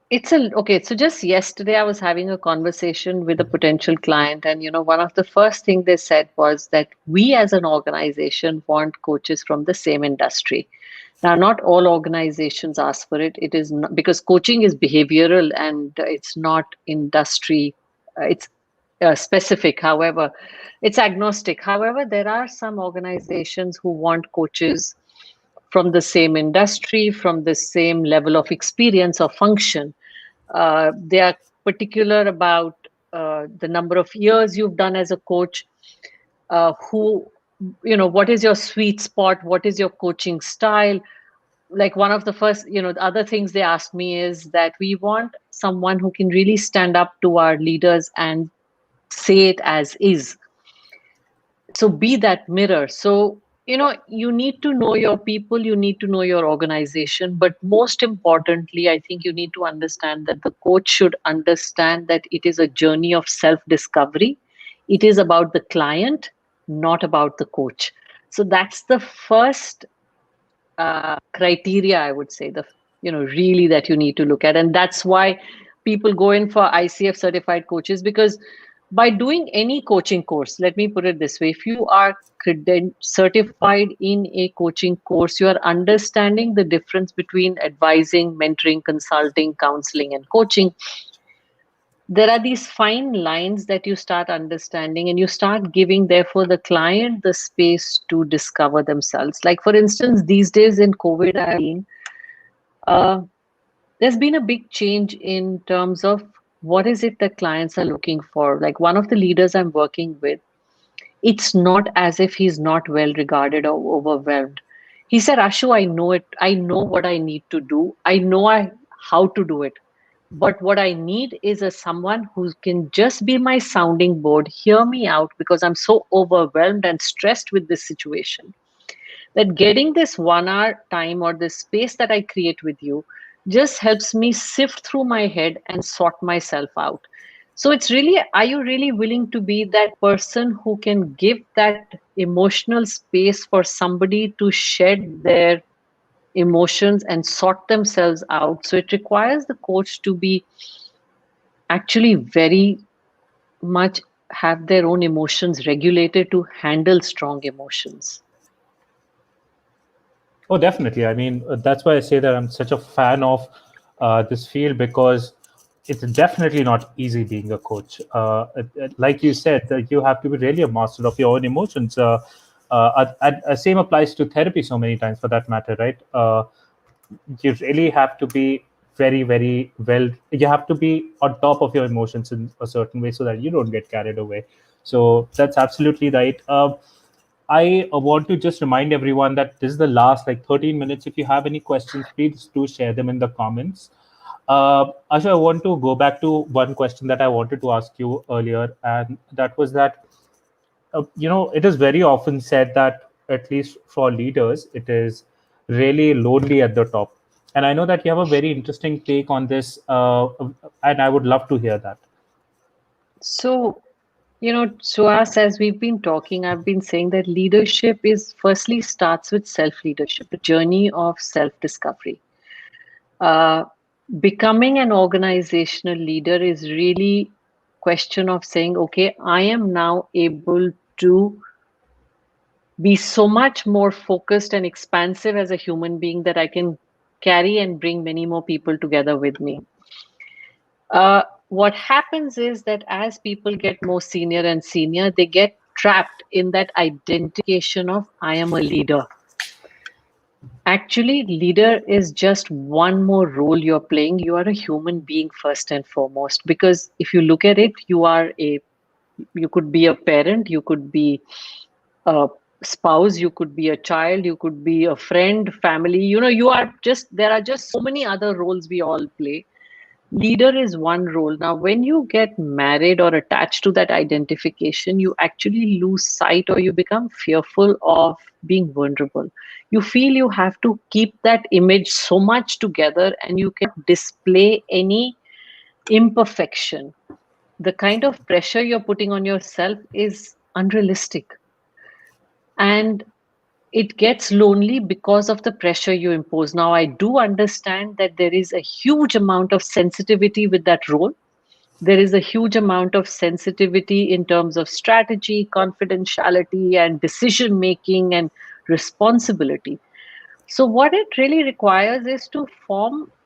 Speaker 2: it's a okay. So just yesterday, I was having a conversation with a potential client, and one of the first thing they said was that we, as an organization, want coaches from the same industry. Now, not all organizations ask for it. It is not, because coaching is behavioral and it's not industry. It's specific. However, it's agnostic. However, there are some organizations who want coaches from the same industry, from the same level of experience or function. They are particular about the number of years you've done as a coach, who, what is your sweet spot, what is your coaching style, like one of the first, the other things they asked me is that we want someone who can really stand up to our leaders and say it as is. So be that mirror. So, you need to know your people, you need to know your organization, but most importantly, I think you need to understand that the coach should understand that it is a journey of self discovery. It is about the client, not about the coach. So that's the first criteria, I would say, the really that you need to look at. And that's why people go in for ICF certified coaches, because by doing any coaching course, let me put it this way, if you are certified in a coaching course, you are understanding the difference between advising, mentoring, consulting, counseling, and coaching. There are these fine lines that you start understanding, and you start giving, therefore, the client the space to discover themselves. Like, for instance, these days in COVID, uh, there's been a big change in terms of what is it that clients are looking for. Like, one of the leaders I'm working with, it's not as if he's not well regarded or overwhelmed. He said, Ashu, I know it. I know what I need to do. I know how to do it. But what I need is a someone who can just be my sounding board, hear me out, because I'm so overwhelmed and stressed with this situation, that getting this 1 hour time or this space that I create with you just helps me sift through my head and sort myself out. So it's really, are you really willing to be that person who can give that emotional space for somebody to shed their emotions and sort themselves out? So it requires the coach to be actually very much have their own emotions regulated to handle strong emotions.
Speaker 1: Oh, definitely. I mean, that's why I say that I'm such a fan of this field, because it's definitely not easy being a coach. Like you said, that you have to be really a master of your own emotions. Same applies to therapy so many times, for that matter, right? You really have to be very, very well. You have to be on top of your emotions in a certain way so that you don't get carried away. So that's absolutely right. I want to just remind everyone that this is the last like 13 minutes. If you have any questions, please do share them in the comments. Asha, I want to go back to one question that I wanted to ask you earlier, and that was that, it is very often said that, at least for leaders, it is really lonely at the top. And I know that you have a very interesting take on this, and I would love to hear that.
Speaker 2: So, Suhas, as we've been talking, I've been saying that leadership is firstly starts with self leadership, a journey of self discovery. Uh, Becoming an organizational leader is really question of saying, okay, I am now able to be so much more focused and expansive as a human being that I can carry and bring many more people together with me. What happens is that as people get more senior and senior, they get trapped in that identification of I am a leader. Actually, leader is just one more role you're playing. You are a human being first and foremost. Because if you look at it, you could be a parent, you could be a spouse, you could be a child, you could be a friend, family. There are just so many other roles we all play. Leader is one role. Now, when you get married or attached to that identification, you actually lose sight or you become fearful of being vulnerable. You feel you have to keep that image so much together and you can display any imperfection. The kind of pressure you're putting on yourself is unrealistic. And it gets lonely because of the pressure you impose. Now, I do understand that there is a huge amount of sensitivity with that role. There is a huge amount of sensitivity in terms of strategy, confidentiality, and decision making and responsibility. So, what it really requires is to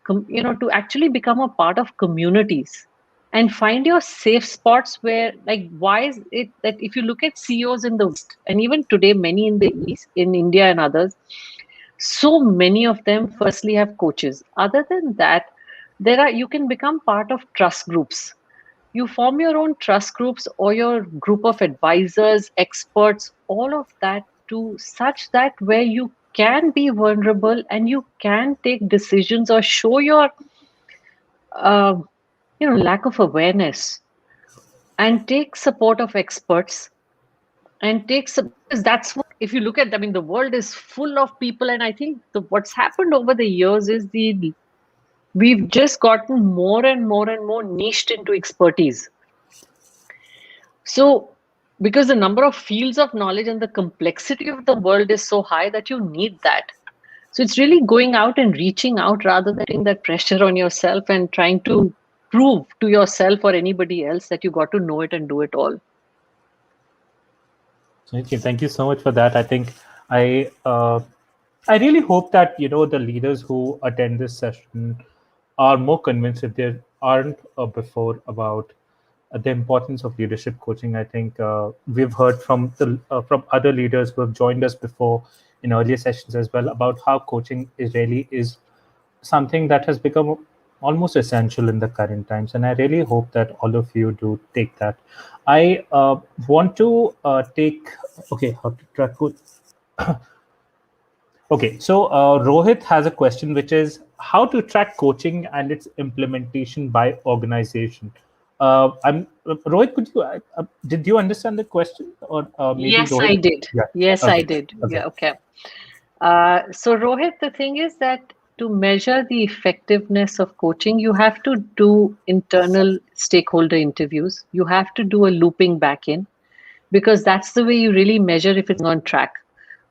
Speaker 2: to actually become a part of communities and find your safe spots where, like, why is it that if you look at CEOs in the West and even today, many in the East, in India and others, so many of them firstly have coaches. Other than that, you can become part of trust groups. You form your own trust groups or your group of advisors, experts, all of that, to such that where you can be vulnerable and you can take decisions or show your uh, lack of awareness, and take support of experts, and because that's what, if you look at, I mean, the world is full of people, and I think what's happened over the years is we've just gotten more and more and more niched into expertise. So, because the number of fields of knowledge and the complexity of the world is so high that you need that. So, it's really going out and reaching out rather than putting that pressure on yourself and trying to prove to yourself or anybody else that you got to know it and do it all.
Speaker 1: Okay, thank you so much for that. I think I I really hope that the leaders who attend this session are more convinced, if they aren't before, about the importance of leadership coaching. I think we've heard from other leaders who have joined us before in earlier sessions as well about how coaching is something that has become almost essential in the current times, and I really hope that all of you do take that. I want to take okay how to track coach. Okay, so Rohit has a question, which is how to track coaching and its implementation by organization. Rohit. Could you did you understand the question, or maybe
Speaker 2: Yes,
Speaker 1: Rohit?
Speaker 2: I did.
Speaker 1: Yeah.
Speaker 2: Yes, I
Speaker 1: Okay.
Speaker 2: did.
Speaker 1: Okay.
Speaker 2: Yeah, okay. So, Rohit, the thing is that to measure the effectiveness of coaching, you have to do internal stakeholder interviews. You have to do a looping back in, because that's the way you really measure if it's on track.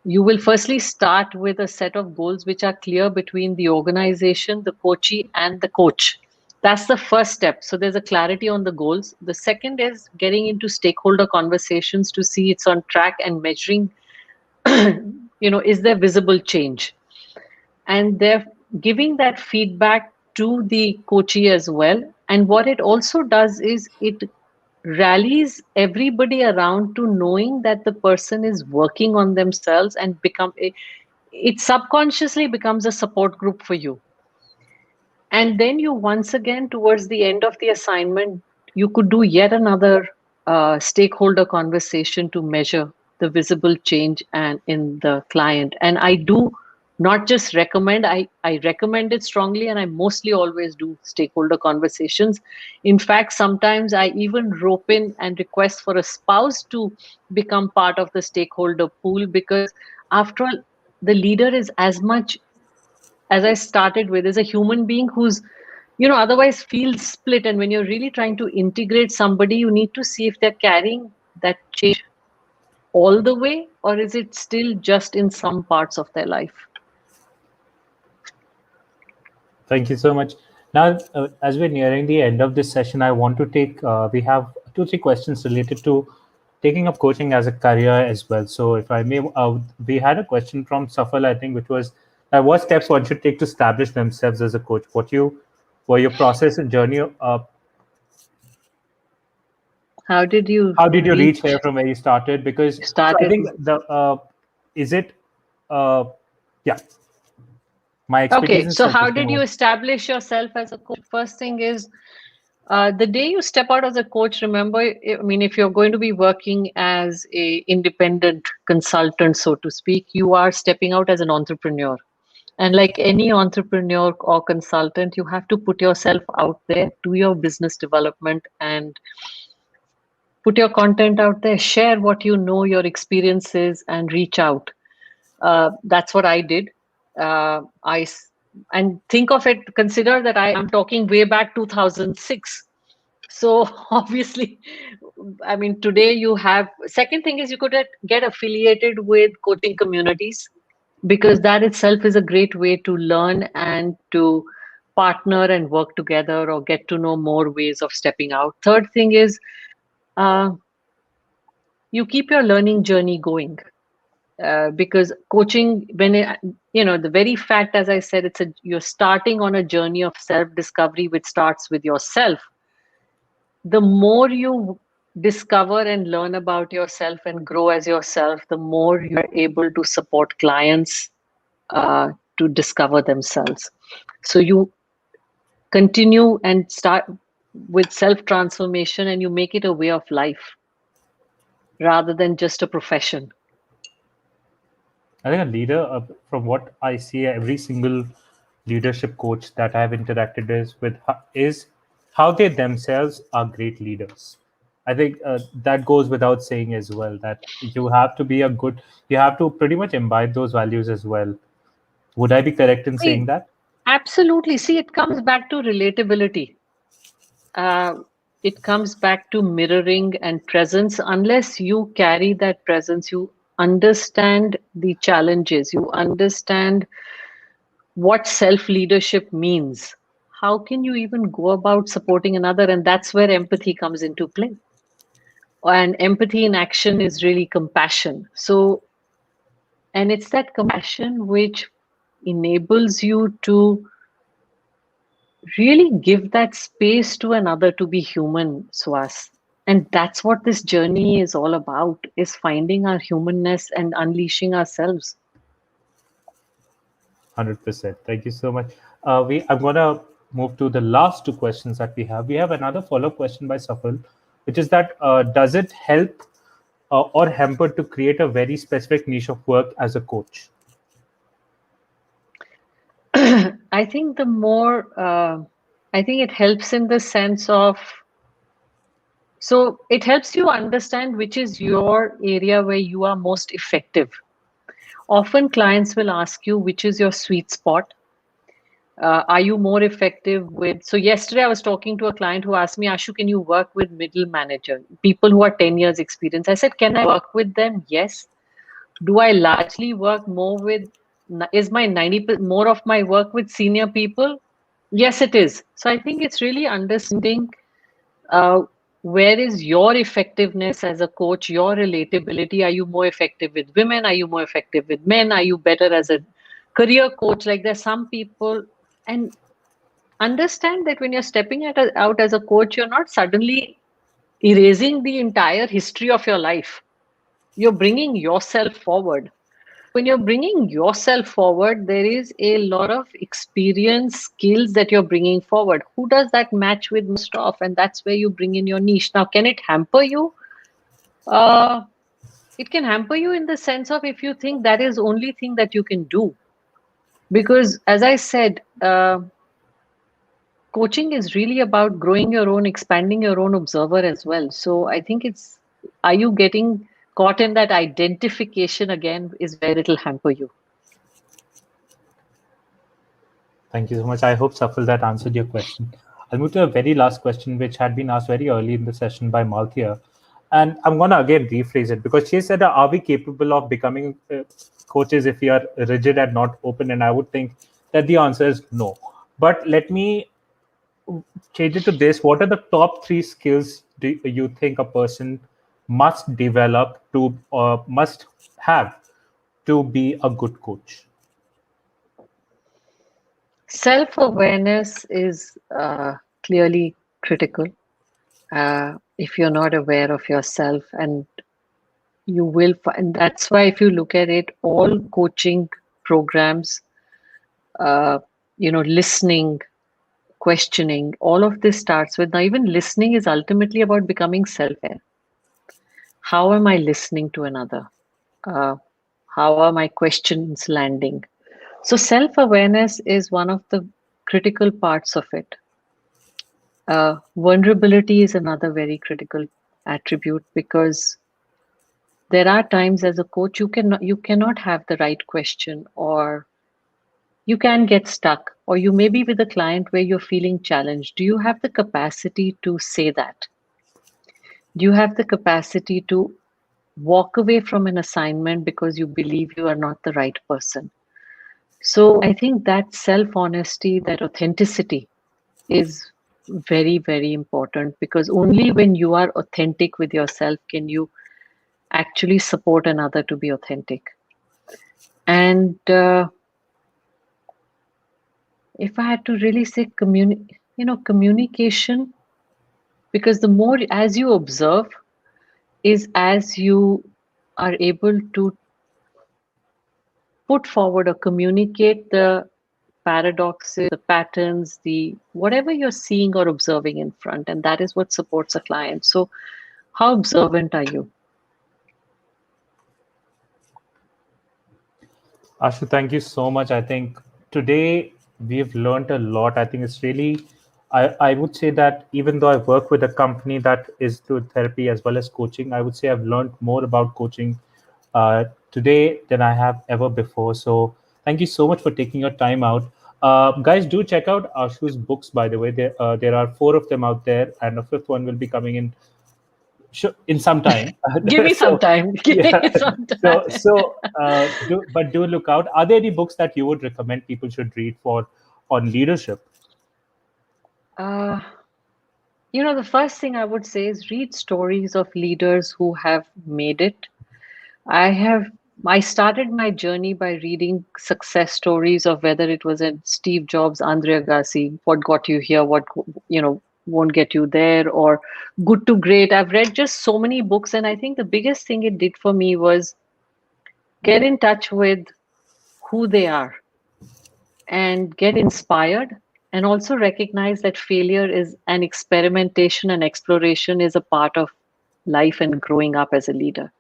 Speaker 2: You will firstly start with a set of goals which are clear between the organization, the coachee, and the coach. That's the first step. So there's a clarity on the goals. The second is getting into stakeholder conversations to see it's on track and measuring, is there visible change? And they're giving that feedback to the coachee as well. And what it also does is it rallies everybody around to knowing that the person is working on themselves, and it subconsciously becomes a support group for you. And then you, once again, towards the end of the assignment, you could do yet another stakeholder conversation to measure the visible change and in the client. And I do not just recommend, I recommend it strongly, and I mostly always do stakeholder conversations. In fact, sometimes I even rope in and request for a spouse to become part of the stakeholder pool, because after all, the leader is as much, as I started with, is a human being who's, otherwise feels split. And when you're really trying to integrate somebody, you need to see if they're carrying that change all the way, or is it still just in some parts of their life.
Speaker 1: Thank you so much. Now, as we're nearing the end of this session, I want to we have 2, 3 questions related to taking up coaching as a career as well. So, if I may, we had a question from Safal, I think, which was what steps one should take to establish themselves as a coach? Were your process and journey?
Speaker 2: How did you
Speaker 1: How did you reach
Speaker 2: reach
Speaker 1: here from where you started? Because so I
Speaker 2: started?
Speaker 1: think is it, uh, yeah, my
Speaker 2: Okay,
Speaker 1: expectations
Speaker 2: so
Speaker 1: set
Speaker 2: how
Speaker 1: this
Speaker 2: did you
Speaker 1: thing.
Speaker 2: establish yourself as a coach? First thing is, the day you step out as a coach, remember, I mean, if you're going to be working as a independent consultant, so to speak, you are stepping out as an entrepreneur. And like any entrepreneur or consultant, you have to put yourself out there, do your business development, and put your content out there, share what you know, your experiences, and reach out. That's what I did. And think of it, consider that I am talking way back 2006. So obviously, I mean, today you have, second thing is, you could get affiliated with coaching communities, because that itself is a great way to learn and to partner and work together, or get to know more ways of stepping out. Third thing is, uh, you keep your learning journey going, because coaching, the very fact, as I said, you're starting on a journey of self discovery, which starts with yourself. The more you discover and learn about yourself and grow as yourself, the more you're able to support clients to discover themselves. So you continue and start with self transformation, and you make it a way of life rather than just a profession.
Speaker 1: I think a leader, from what I see, every single leadership coach that I've interacted is how they themselves are great leaders. I think that goes without saying as well, that you have to be you have to pretty much imbibe those values as well. Would I be correct in saying
Speaker 2: See,
Speaker 1: that?
Speaker 2: absolutely. See, it comes back to relatability. Uh, it comes back to mirroring and presence. Unless you carry that presence, you understand the challenges, you understand what self leadership means. How can you even go about supporting another? And that's where empathy comes into play. And empathy in action is really compassion. So, and it's that compassion which enables you to really give that space to another to be human, Swas. And that's what this journey is all about, is finding our humanness and unleashing ourselves.
Speaker 1: 100%. Thank you so much. I'm gonna move to the last two questions that we have. We have another follow-up question by Safal, which is that does it help or hamper to create a very specific niche of work as a coach?
Speaker 2: I think the more, I think it helps in the sense of, so it helps you understand which is your area where you are most effective. Often clients will ask you which is your sweet spot. Are you more effective with? So yesterday I was talking to a client who asked me, Ashu, can you work with middle manager, people who are 10 years experience? I said, can I work with them? Yes. Do I largely work more with, is my 90 more of my work with senior people? Yes, it is. So I think it's really understanding uh, where is your effectiveness as a coach, your relatability. Are you more effective with women? Are you more effective with men? Are you better as a career coach? Like there's some people, and understand that when you're stepping out as a coach, you're not suddenly erasing the entire history of your life. You're bringing yourself forward. When you're bringing yourself forward, there is a lot of experience, skills that you're bringing forward. Who does that match with most of? And that's where you bring in your niche. Now, can it hamper you? Uh, it can hamper you in the sense of if you think that is only thing that you can do. Because as I said, coaching is really about growing your own, expanding your own observer as well. So I think it's, are you getting caught in that identification again is where it'll hamper you.
Speaker 1: Thank you so much. I hope, Safal, that answered your question. I'll move to a very last question, which had been asked very early in the session by Malthia. And I'm going to again rephrase it because she said, are we capable of becoming coaches if we are rigid and not open? And I would think that the answer is no. But let me change it to this. What are the top three skills do you think a person must develop to must have to be a good coach?
Speaker 2: Self awareness is clearly critical. If you're not aware of yourself, and you will find that's why, if you look at it, all coaching programs, uh, listening, questioning, all of this starts with, now, even listening is ultimately about becoming self aware. How am I listening to another? Uh, how are my questions landing? So, self awareness is one of the critical parts of it. Vulnerability is another very critical attribute, because there are times as a coach you cannot have the right question, or you can get stuck, or you may be with a client where you're feeling challenged. Do you have the capacity to say that? Do you have the capacity to walk away from an assignment because you believe you are not the right person? So I think that self honesty, that authenticity is very, very important, because only when you are authentic with yourself can you actually support another to be authentic. And if I had to really say communication, because the more as you observe is as you are able to put forward or communicate the paradoxes, the patterns, the whatever you're seeing or observing in front, and that is what supports a client. So how observant are you?
Speaker 1: Ashu, thank you so much. I think today we've learned a lot. I think it's really, I would say that even though I work with a company that is through therapy as well as coaching, I would say I've learned more about coaching today than I have ever before. So thank you so much for taking your time out. Guys, do check out Ashu's books, by the way. There are four of them out there, and a fifth one will be coming in in some time.
Speaker 2: Give me some
Speaker 1: So
Speaker 2: time. Give
Speaker 1: yeah,
Speaker 2: me some
Speaker 1: so
Speaker 2: time.
Speaker 1: so do look out. Are there any books that you would recommend people should read for on leadership?
Speaker 2: Uh, the first thing I would say is read stories of leaders who have made it. I have I started my journey by reading success stories of whether it was a Steve Jobs, Andre Agassi, what got you here, what won't get you there, or good to great. I've read just so many books, and I think the biggest thing it did for me was get in touch with who they are and get inspired, and also recognize that failure is an experimentation and exploration is a part of life and growing up as a leader.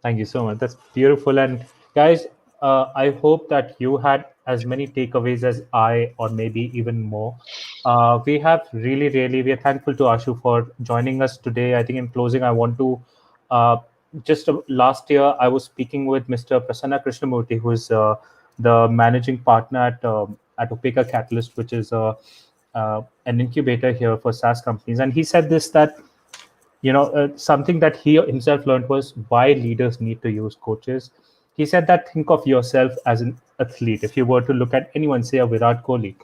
Speaker 1: Thank you so much. That's beautiful. And guys, I hope that you had as many takeaways as I, or maybe even more. We are thankful to Ashu for joining us today. I think in closing, I want to uh, last year, I was speaking with Mr. Prasanna Krishnamurthy, who is the managing partner at Opeka Catalyst, which is an incubator here for SaaS companies. And he said this that something that he himself learned was why leaders need to use coaches. He said that think of yourself as an athlete. If you were to look at anyone, say a Virat Kohli,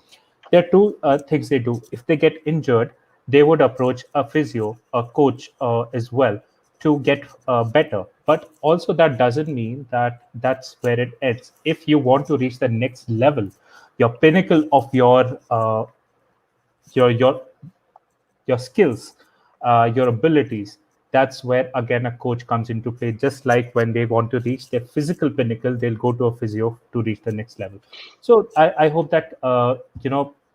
Speaker 1: there are two things they do. If they get injured, they would approach a physio, a coach as well, to get better. But also that doesn't mean that that's where it ends. If you want to reach the next level, your pinnacle of your your skills, your abilities. That's where again a coach comes into play. Just like when they want to reach their physical pinnacle, they'll go to a physio to reach the next level. So I hope that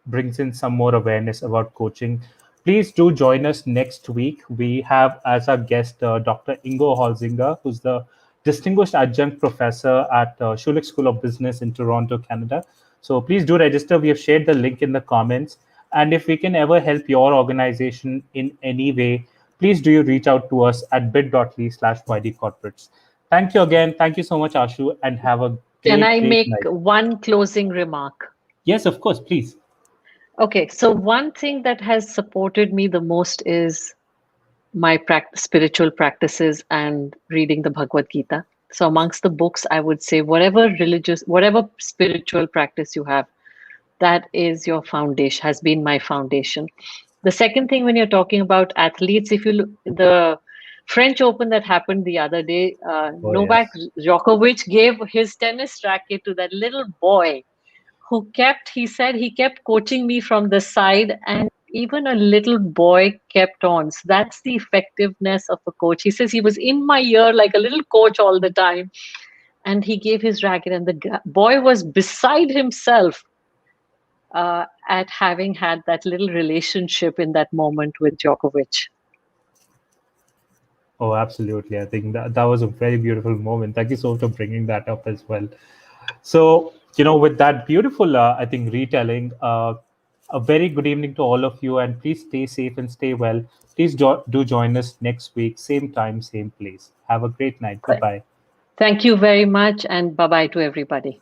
Speaker 1: brings in some more awareness about coaching. Please do join us next week. We have as our guest Dr. Ingo Holzinger, who's the distinguished adjunct professor at Schulich School of Business in Toronto, Canada. So please do register. We have shared the link in the comments. And if we can ever help your organization in any way, please do you reach out to us at bit.ly/YD corporates. Thank you again. Thank you so much, Ashu, and have a
Speaker 2: Can
Speaker 1: great,
Speaker 2: I
Speaker 1: great
Speaker 2: make
Speaker 1: night.
Speaker 2: one closing remark?
Speaker 1: Yes, of course, please.
Speaker 2: Okay, so one thing that has supported me the most is my spiritual practices and reading the Bhagavad Gita. So, amongst the books, I would say whatever spiritual practice you have, that is your foundation, has been my foundation. The second thing, when you're talking about athletes, if you look, the French Open that happened the other day,
Speaker 1: Oh,
Speaker 2: Novak
Speaker 1: yes.
Speaker 2: Djokovic gave his tennis racket to that little boy who he said he kept coaching me from the side, and even a little boy kept on. So that's the effectiveness of a coach. He says he was in my ear like a little coach all the time, and he gave his racket, and the boy was beside himself at having had that little relationship in that moment with Djokovic.
Speaker 1: Oh, absolutely. I think that was a very beautiful moment. Thank you so much for bringing that up as well. So, with that beautiful, I think, retelling, a very good evening to all of you, and please stay safe and stay well. Please do join us next week, same time, same place. Have a great night. Bye bye.
Speaker 2: Thank you very much, and bye bye to everybody.